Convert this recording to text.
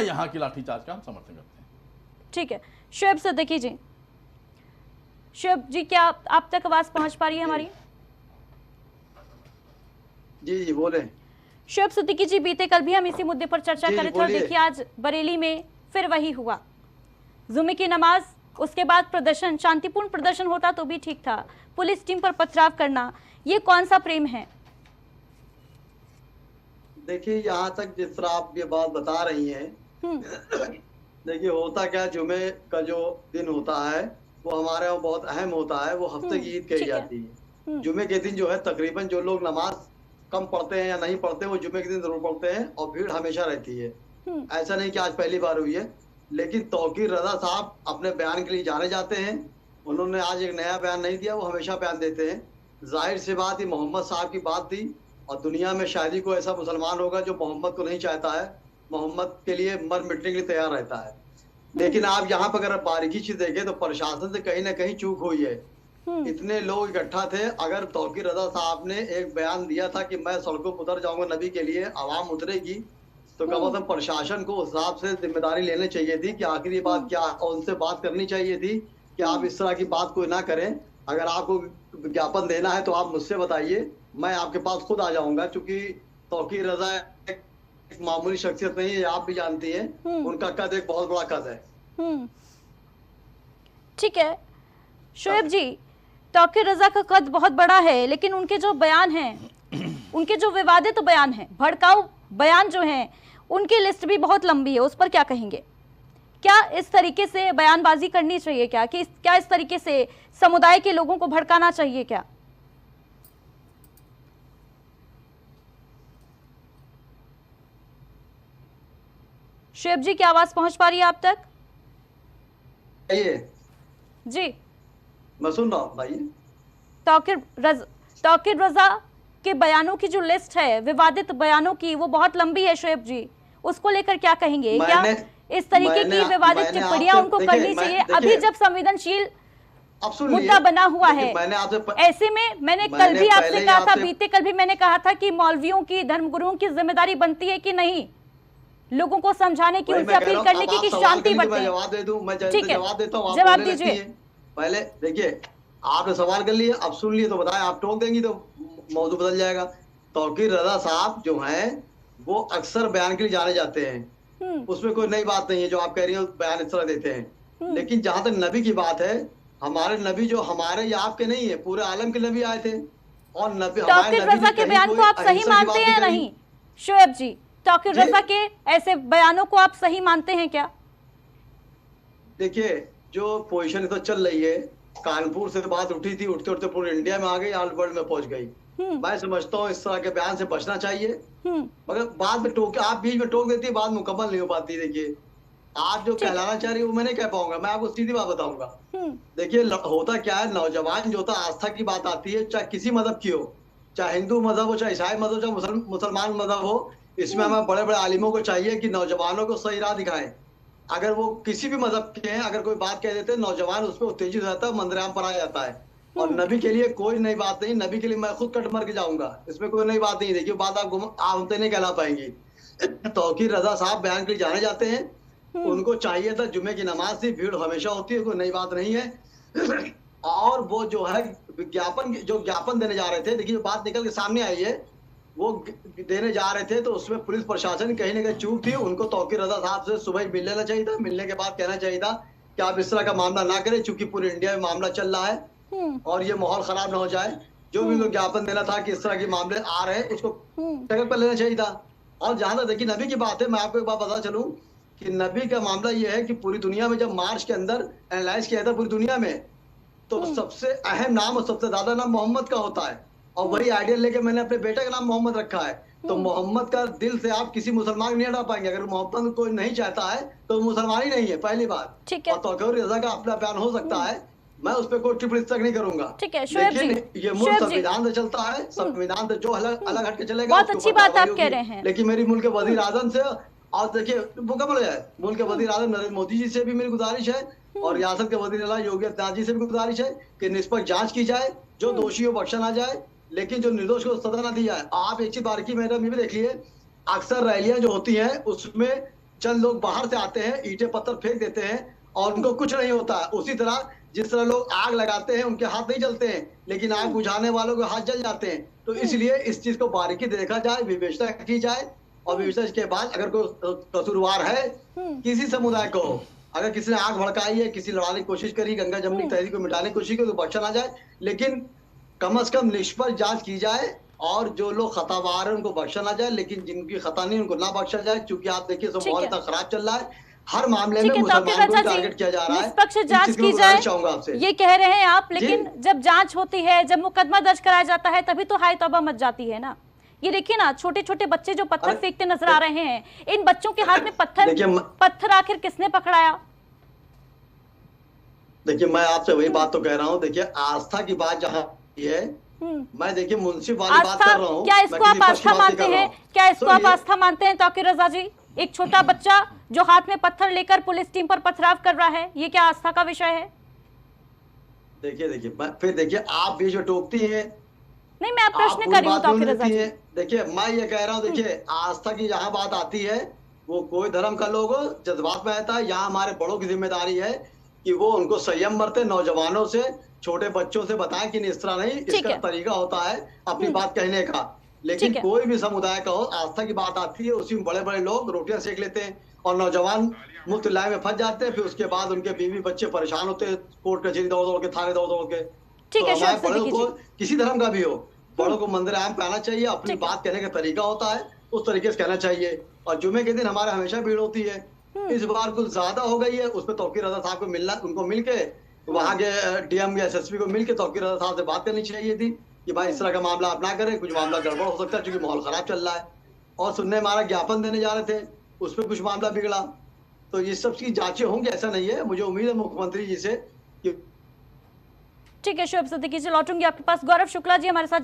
यहाँ की लाठीचार्ज का हम समर्थन करते हैं। ठीक है, शुएब सिद्दीकी जी, शुएब जी क्या आप तक आवाज पहुंच पा रही है हमारी? जी जी बोले। शुएब सिद्दीकी जी, बीते कल भी हम इसी मुद्दे पर चर्चा कर रहे थे और बोलिए। देखिए आज बरेली में फिर वही हुआ। जुमे की नमाज, उसके बाद प्रदर्शन, शांतिपूर्ण प्रदर्शन होता तो भी ठीक था, पुलिस टीम पर पथराव करना, ये कौन सा प्रेम है? देखिए यहाँ तक जिस तरह आप ये बात बता रही हैं, देखिए होता क्या, जुमे का जो दिन होता है वो हमारे यहाँ बहुत अहम होता है, वो हफ्ते की ईद कही जाती है। जुमे के दिन जो है तकरीबन जो लोग नमाज कम पढ़ते हैं या नहीं पढ़ते वो जुमे के दिन जरूर पढ़ते हैं और भीड़ हमेशा रहती है। ऐसा नहीं कि आज पहली बार हुई है। लेकिन तौकीर रजा साहब अपने बयान के लिए जाने जाते हैं, उन्होंने आज एक नया बयान नहीं दिया, वो हमेशा बयान देते हैं। जाहिर सी बात ही मोहम्मद साहब की बात थी और दुनिया में शायद ही कोई ऐसा मुसलमान होगा जो मोहम्मद को नहीं चाहता है, मोहम्मद के लिए मर मिटने के लिए तैयार रहता है। लेकिन आप यहाँ पर अगर बारीकी से देखें तो प्रशासन से कहीं ना कहीं चूक हुई है। इतने लोग इकट्ठा थे, अगर तौकीर रजा साहब ने एक बयान दिया था कि मैं सड़कों पर उतर जाऊंगा नबी के लिए, आवाम उतरेगी, तो कम से कम प्रशासन को उस हिसाब से जिम्मेदारी लेनी चाहिए थी कि आखिर ये बात क्या, और उनसे बात करनी चाहिए थी कि आप इस तरह की बात कोई ना करें। अगर आपको विज्ञापन देना है तो आप मुझसे बताइए, मैं आपके पास खुद आ जाऊंगा। क्योंकि तौकीर रजा एक मामूली शख्सियत नहीं है, आप भी जानती हैं, उनका कद एक बहुत बड़ा कद है। ठीक है शुएब जी, तौकीर रजा का कद बहुत बड़ा है, लेकिन उनके जो बयान हैं, उनके जो विवादित बयान हैं, भड़काऊ बयान जो हैं, उनकी लिस्ट भी बहुत लंबी है, उस पर क्या कहेंगे? क्या इस तरीके से बयानबाजी करनी चाहिए क्या, कि क्या इस तरीके से समुदाय के लोगों को भड़काना चाहिए क्या? शुएब जी, क्या आवाज पहुंच पा रही है आप तक? जी मैं सुन रहा हूँ भाई। तौकीर रजा के बयानों की जो लिस्ट है, विवादित बयानों की, वो बहुत लंबी है शुएब जी, उसको लेकर क्या कहेंगे? क्या इस तरीके की विवादित टिप्पणियां उनको करनी चाहिए अभी जब संवेदनशील मुद्दा बना हुआ है? ऐसे में मैंने कल भी आपसे कहा था, बीते कल भी मैंने कहा था कि मौलवियों की, धर्मगुरुओं की जिम्मेदारी बनती है कि नहीं लोगों को समझाने की, उनसे अपील करने की कि शांति बरतें। जवाब दे दूं, मैं ठीक है, जवाब देता हूं, जवाब दीजिए। पहले देखिए, आपने सवाल कर लिया, अब सुन लिए तो बताएं, आप टोक देंगी तो मौजूद बदल जाएगा। तौकीर रजा साहब जो हैं वो अक्सर बयान के लिए जाने जाते हैं, उसमें कोई नई बात नहीं है जो आप कह रही हो, बयान इस तरह देते हैं। लेकिन जहां तक नबी की बात है, हमारे नबी जो हमारे या आपके नहीं है, पूरे आलम के नबी आए थे, और नबी तौकीर रजा के बयान को आप सही मानते हैं नहीं शुएब जी? तौकीर रजा के ऐसे बयानों को आप सही मानते हैं क्या? देखिए, जो पोजीशन तो चल रही है, कानपुर से बात उठी थी, उठते उठते पूरे इंडिया में आ गई, ऑल वर्ल्ड में पहुंच गई। मैं समझता हूँ इस तरह के बयान से बचना चाहिए, मगर बाद में टोक, आप बीच में टोक देती है, बात मुकम्मल नहीं हो पाती। देखिए, आप जो कहलाना चाह रही है वो मैं नहीं कह पाऊंगा, मैं आपको सीधी बात बताऊंगा। देखिए होता क्या है, नौजवान जो होता है, आस्था की बात आती है, चाहे किसी मजहब की हो, चाहे हिंदू मजहब हो, चाहे ईसाई मजहब, चाहे मुसलमान मजहब हो, इसमें हमें बड़े बड़े आलिमों को चाहिए कि नौजवानों को सही राह दिखाएं। अगर वो किसी भी मजहब के हैं, अगर कोई बात कह देते हैं, नौजवान उस पर उत्तेजित रहता है, मंदराम पर आ जाता है। और नबी के लिए कोई नई बात नहीं, नबी के लिए मैं खुद कट मर के जाऊंगा, इसमें कोई नई बात नहीं। देखिए बात आप हमसे नहीं कहला पाएंगी। तौकीर रजा साहब बयान के लिए जाने जाते हैं, उनको चाहिए था, जुमे की नमाज थी, भीड़ हमेशा होती है, कोई नई बात नहीं है। और वो जो है ज्ञापन देने जा रहे थे, देखिए बात निकल के सामने आई है, वो देने जा रहे थे, तो उसमें पुलिस प्रशासन कहीं ना कहीं चूक थी। उनको तौकीर रजा साहब से सुबह मिल लेना चाहिए था, मिलने के बाद कहना चाहिए था कि आप इस तरह का मामला ना करें, चूंकि पूरे इंडिया में मामला चल रहा है और ये माहौल खराब ना हो जाए। जो भी उनको ज्ञापन देना था कि इस तरह के मामले आ रहे हैं, उसको टेकअप कर लेना चाहिए था। और जहां तक देखिए नबी की बात है, मैं आपको एक बात बता चलूं कि नबी का मामला ये है कि पूरी दुनिया में जब मार्च के अंदर एनालाइज किया था पूरी दुनिया में, तो सबसे अहम नाम और सबसे ज्यादा नाम मोहम्मद का होता है, और वही आइडिया लेके मैंने अपने बेटे का नाम मोहम्मद रखा है। तो मोहम्मद का दिल से आप किसी मुसलमान को नहीं हटा पाएंगे। अगर मोहम्मद कोई नहीं चाहता है तो मुसलमान ही नहीं है, पहली बात। और तौकीर रजा का अपना बयान हो सकता है, मैं उस पर कोई टिप्पणी तक नहीं करूंगा। ठीक है, लेकिन ये मुल्क संविधान से चलता है, संविधान से जो अलग हटके चलेगा, बहुत अच्छी बात आप कह रहे हैं। लेकिन मेरी मुल्क के वजीर आजम से, और देखिए मुकम्मल हो जाए, मुल्क के वजीर आजम नरेंद्र मोदी जी से भी मेरी गुजारिश है, और रियासत के वजीर आला योगी आदित्यनाथ जी से भी गुजारिश है कि निष्पक्ष जांच की जाए, जो दोषी हो बख्शा ना जाए, लेकिन जो निर्दोष को सजा ना दी जाए। आप एक चीज बारीकी में ये भी देख लिए, अक्सर रैलियां जो होती हैं उसमें चंद लोग बाहर से आते हैं, ईंटें पत्थर फेंक देते हैं और उनको कुछ नहीं होता है। उसी तरह जिस तरह लोग आग लगाते हैं उनके हाथ नहीं जलते हैं, लेकिन आग बुझाने वालों के हाथ जल जाते हैं। तो इसलिए इस चीज को बारीकी देखा जाए, विवेचना की जाए, और विवेचना के बाद अगर कोई कसूरवार है किसी समुदाय को, अगर किसी ने आग भड़काई है, किसी लड़ाने की कोशिश करी, गंगा जमुनी तहरीक को मिटाने की कोशिश की, तो बख्शा ना जाए, लेकिन कम से कम निष्पक्ष जांच की जाए और जो लोग खतावार है उनको बख्शा ना जाए, लेकिन जिनकी खता नहीं उनको ना बख्शा जाए। क्योंकि आप देखिए सब माहौल इतना खराब चल रहा है, हर मामले में मुसलमानों को टारगेट किया जा रहा है। निष्पक्ष जांच की जाए ये कह रहे हैं आप, लेकिन जब जांच होती है, जब मुकदमा दर्ज कराया जाता है, तभी तो हाय तौबा मच जाती है ना। ये देखिए ना, छोटे छोटे बच्चे जो पत्थर फेंकते नजर आ रहे हैं, इन बच्चों के हाथ में पत्थर आखिर किसने पकड़ाया? देखिए मैं आपसे वही बात तो कह रहा हूँ। देखिए आस्था की बात जहाँ है, मैं देखिए मुंसिफ वाली बात कर रहा हूँ। क्या इसको आप आस्था मानते हैं? क्या इसको आप आस्था मानते हैं तौकीर रजा जी? एक छोटा बच्चा जो हाथ में पत्थर लेकर पुलिस टीम पर पथराव कर रहा है, ये क्या आस्था का विषय है? देखिए फिर देखिए आप भी जो टोकती हैं। नहीं, मैं प्रश्न कर रही हूँ तौकीर रजा जी। देखिए मैं ये कह रहा हूँ, देखिए आस्था की जहाँ बात आती है, वो कोई धर्म का लोग हो, जज्बात में आता है। यहाँ हमारे बड़ों की जिम्मेदारी है कि वो उनको संयम बरते, नौजवानों से, छोटे बच्चों से बताएं कि इस तरह नहीं, इसका तरीका होता है अपनी बात कहने का। लेकिन कोई भी समुदाय का हो, आस्था की बात आती है, उसी में बड़े बड़े लोग रोटियां सेक लेते हैं और नौजवान मुफ्त लाए में फंस जाते हैं। फिर उसके बाद उनके बीवी बच्चे परेशान होते हैं, कोर्ट कचहरी दौड़ दौड़ के, थाने दौड़ दौड़ के। तो हमारे बड़ों को, किसी धर्म का भी हो, बड़ों को मंदिर आम पे आना चाहिए, अपनी बात कहने का तरीका होता है, उस तरीके से कहना चाहिए। और जुमे के दिन हमारे हमेशा भीड़ होती है, इस बार कुछ ज्यादा हो गई है, उसमें तौकीर रजा साहब को मिलना, उनको मिलके वहाँ के डीएम या एसएसपी को मिलके तौकीर रजा साहब से बात करनी चाहिए थी कि भाई इस तरह का मामला आप ना करें, कुछ मामला गड़बड़ हो सकता है क्योंकि माहौल खराब चल रहा है। और सुनने हमारा ज्ञापन देने जा रहे थे, उसमें कुछ मामला बिगड़ा। तो ये सब चीज जांचें होंगी, ऐसा नहीं है। मुझे उम्मीद है मुख्यमंत्री जी से। ठीक है, शुएब सिद्दीकी जी, लौटूंगी आपके पास। गौरव शुक्ला जी हमारे साथ